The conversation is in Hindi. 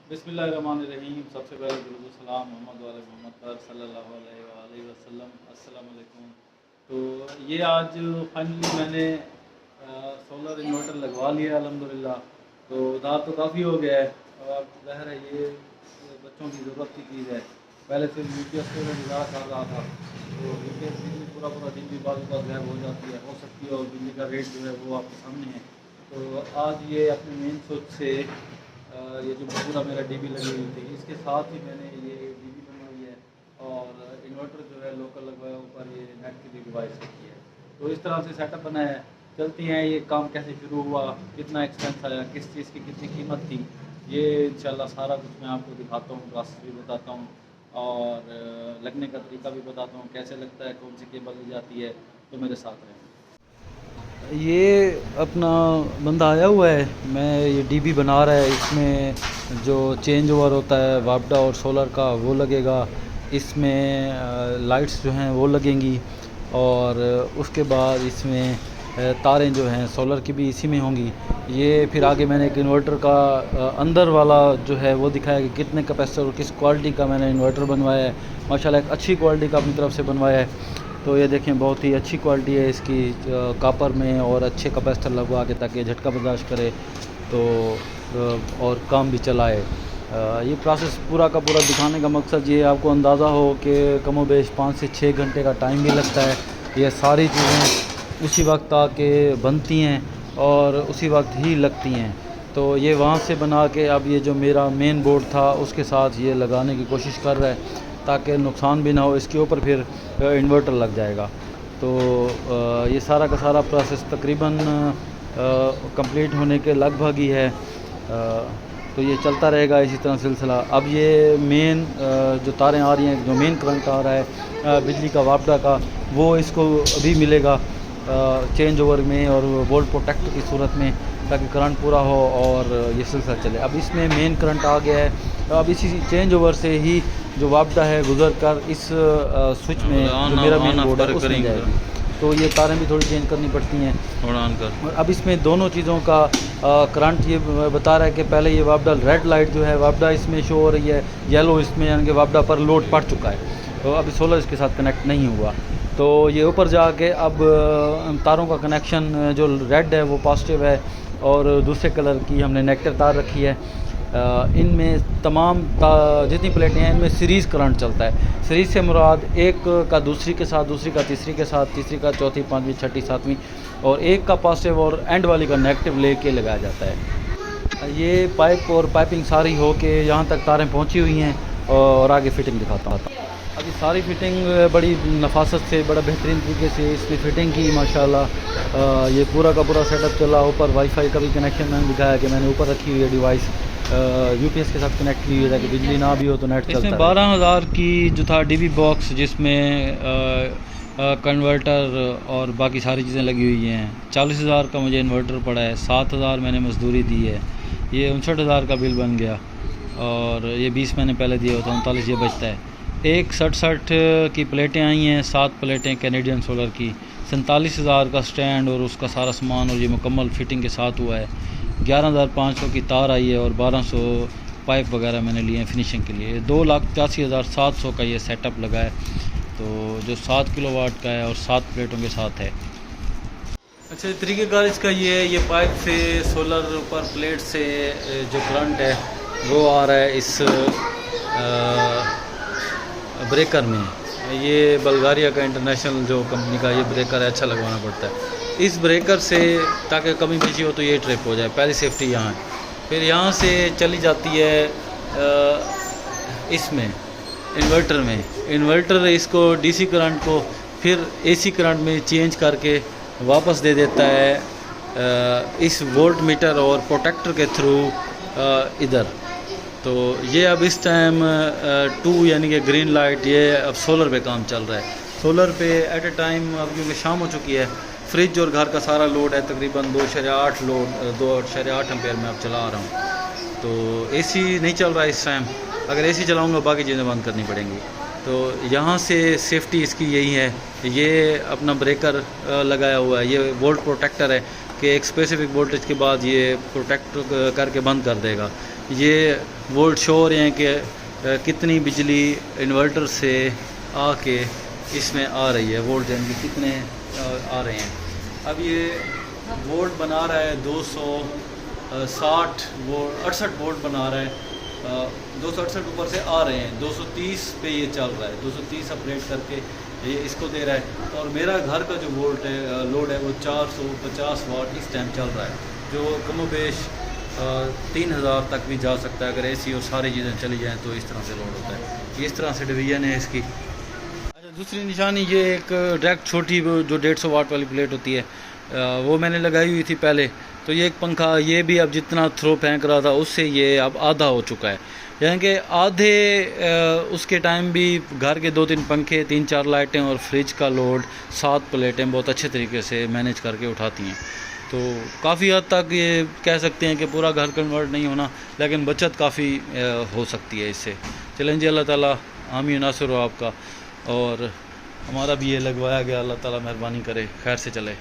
बिस्मिल्लाहिर्रहमानिर्रहीम। सबसे पहले दुरूद सलाम मोहम्मद वाले मोहम्मद पर सल्लल्लाहु अलैहि वसल्लम। अस्सलाम वालेकुम। तो ये आज फाइनली मैंने सोलर इन्वर्टर लगवा लिया अल्हम्दुलिल्लाह। तो उधार तो काफ़ी हो गया है और अब ज़ाहिर है ये बच्चों की ज़रूरत की चीज़ है। पहले सिर्फ यूपीएस को गुजारा कर रहा था, तो यूपीएस बिजली पूरा पूरा दिन भी बाद गायब हो जाती है, हो सकती है, और बिजली का रेट जो है वो आपके सामने है। तो आज ये अपने मेन स्विच से ये जो पूरा मेरा डीबी लगी हुई थी, इसके साथ ही मैंने ये डीबी बनवाई है और इन्वर्टर जो है लोकल लगवाया, ऊपर ये नेट की भी डिवाइस रखी है। तो इस तरह से सेटअप बनाया है। चलती हैं ये काम कैसे शुरू हुआ, कितना एक्सपेंस आया, किस चीज़ की कितनी कीमत थी, ये इंशाल्लाह सारा कुछ मैं आपको दिखाता हूँ, प्रोसेस भी बताता हूँ और लगने का तरीका भी बताता हूँ, कैसे लगता है, कौन सी केबल ली जाती है। तो मेरे साथ रहें। ये अपना बंदा आया हुआ है, मैं ये डीबी बना रहा है। इसमें जो चेंज ओवर होता है वापडा और सोलर का वो लगेगा, इसमें लाइट्स जो हैं वो लगेंगी और उसके बाद इसमें तारें जो हैं सोलर की भी इसी में होंगी। ये फिर आगे मैंने एक इन्वर्टर का अंदर वाला जो है वो दिखाया कि कितने कैपेसिटर और किस क्वालिटी का मैंने इन्वर्टर बनवाया है। माशाल्लाह एक अच्छी क्वालिटी का अपनी तरफ से बनवाया है। तो ये देखें बहुत ही अच्छी क्वालिटी है इसकी कापर में, और अच्छे कैपेसिटर लगवा के ताकि झटका बर्दाश्त करे तो और काम भी चलाए। ये प्रोसेस पूरा का पूरा दिखाने का मकसद ये आपको अंदाज़ा हो कि कमोबेश 5 से 6 घंटे का टाइम भी लगता है। ये सारी चीज़ें उसी वक्त आके बनती हैं और उसी वक्त ही लगती हैं। तो ये वहाँ से बना के अब ये जो मेरा मेन बोर्ड था उसके साथ ये लगाने की कोशिश कर रहा है ताकि नुकसान भी ना हो। इसके ऊपर फिर इन्वर्टर लग जाएगा। तो ये सारा का सारा प्रोसेस तकरीबन कंप्लीट होने के लगभग ही है। तो ये चलता रहेगा इसी तरह सिलसिला। अब ये मेन जो तारें आ रही हैं, जो मेन करंट आ रहा है बिजली का वापडा का, वो इसको अभी मिलेगा चेंज ओवर में और वोल्ट प्रोटेक्टर की सूरत में, ताकि करंट पूरा हो और ये सिलसिला चले। अब इसमें मेन करंट आ गया है, अब इसी चेंज ओवर से ही जो वापडा है गुजर कर इस स्विच में जो मेरा मेन बोर्ड है उसमें जाएगी। तो ये तारें भी थोड़ी चेंज करनी पड़ती हैं और अब इसमें दोनों चीज़ों का करंट ये बता रहा है कि पहले ये वापडा रेड लाइट जो है वापडा इसमें शो हो रही है, येलो इसमें, यानी कि वापडा पर लोड पड़ चुका है। तो अभी सोलर इसके साथ कनेक्ट नहीं हुआ। तो ये ऊपर जाके अब तारों का कनेक्शन जो रेड है वो पॉजिटिव है और दूसरे कलर की हमने नेगेटिव तार रखी है। इनमें तमाम जितनी प्लेटें हैं इनमें सीरीज़ करंट चलता है। सीरीज़ से मुराद एक का दूसरी के साथ, दूसरी का तीसरी के साथ, तीसरी का चौथी, पांचवी, छठी, सातवीं, और एक का पॉजिटिव और एंड वाली का नेगेटिव लेके लगाया जाता है। ये पाइप और पाइपिंग सारी हो के यहाँ तक तारें पहुँची हुई हैं और आगे फिटिंग दिखाता हूँ। अभी सारी फिटिंग बड़ी नफासत से, बड़ा बेहतरीन तरीके से इसकी फ़िटिंग की माशाल्लाह। ये पूरा का पूरा सेटअप चला। ऊपर वाईफाई का भी कनेक्शन मैंने दिखाया कि मैंने ऊपर रखी हुई है डिवाइस, यूपीएस के साथ कनेक्ट की हुई है ताकि बिजली ना भी हो तो नेट चलता है। इसमें 12,000 की जो था डीबी बॉक्स, जिसमें कन्वर्टर और बाकी सारी चीज़ें लगी हुई हैं। 40,000 का मुझे इन्वर्टर पड़ा है, 7,000 मैंने मजदूरी दी है, ये 59,000 का बिल बन गया और ये 20 मैंने पहले दिया होता, 39 ये बचता है। एक 60 की प्लेटें आई हैं, 7 प्लेटें कैनेडियन सोलर की, 47,000 का स्टैंड और उसका सारा सामान और ये मुकम्मल फिटिंग के साथ हुआ है। 11,500 की तार आई है और 1,200 पाइप वगैरह मैंने लिए हैं फिनिशिंग के लिए। 2,83,700 का ये सेटअप लगा है, तो जो 7 किलोवाट का है और 7 प्लेटों के साथ है। अच्छा, तरीक़ेकार इसका ये पाइप से सोलर ऊपर प्लेट से जो करंट है वो आ रहा है इस ब्रेकर में। ये बल्गारिया का इंटरनेशनल जो कंपनी का ये ब्रेकर है, अच्छा लगवाना पड़ता है इस ब्रेकर से ताकि कमी बेची हो तो ये ट्रिप हो जाए। पहली सेफ्टी यहाँ है। फिर यहाँ से चली जाती है इसमें इन्वर्टर में। इन्वर्टर इसको डीसी करंट को फिर एसी करंट में चेंज करके वापस दे देता है इस वोल्ट मीटर और प्रोटेक्टर के थ्रू इधर। तो ये अब इस टाइम 2 यानी कि ग्रीन लाइट, ये अब सोलर पे काम चल रहा है। सोलर पे एट ए टाइम, अब क्योंकि शाम हो चुकी है, फ्रिज और घर का सारा लोड है तकरीबन 2.8 लोड 2.8 एम्पेयर में अब चला रहा हूँ। तो एसी नहीं चल रहा है इस टाइम। अगर एसी चलाऊँगा बाकी चीज़ें बंद करनी पड़ेंगी। तो यहाँ से सेफ्टी इसकी यही है। ये अपना ब्रेकर लगाया हुआ है, ये वोल्ट प्रोटेक्टर है। कि एक स्पेसिफिक वोल्टेज के बाद ये प्रोटेक्ट करके बंद कर देगा। ये वोल्ट शो हो रहे हैं कि कितनी बिजली इन्वर्टर से आके इसमें आ रही है, वोल्ट यानी कि कितने आ रहे हैं। अब ये वोल्ट बना रहा है 260 वोल्ट 68 वोल्ट बना रहा है, 268 ऊपर से आ रहे हैं, 230 पे ये चल रहा है, 230 अपडेट करके ये इसको दे रहा है। और मेरा घर का जो वोल्ट है लोड है वो 450 वाट इस टाइम चल रहा है, जो कमोबेश 3000 तक भी जा सकता है अगर एसी और सारी चीज़ें चली जाएँ तो इस तरह से लोड होता है। इस तरह से डिवीज़न है इसकी। अच्छा, दूसरी निशानी ये एक डायरेक्ट छोटी जो 150 वाट वाली प्लेट होती है वो मैंने लगाई हुई थी पहले। तो ये एक पंखा ये भी अब जितना थ्रो फेंक रहा था उससे ये अब आधा हो चुका है, यानी कि आधे उसके टाइम भी घर के 2-3 पंखे, 3-4 लाइटें और फ्रिज का लोड 7 प्लेटें बहुत अच्छे तरीके से मैनेज करके उठाती हैं। तो काफ़ी हद तक ये कह सकते हैं कि पूरा घर कन्वर्ट नहीं होना, लेकिन बचत काफ़ी हो सकती है इससे। चलें जी, अल्लाह ताला हामी नासिर हो आपका, और हमारा भी ये लगवाया गया, अल्लाह ताला मेहरबानी करे खैर से चले।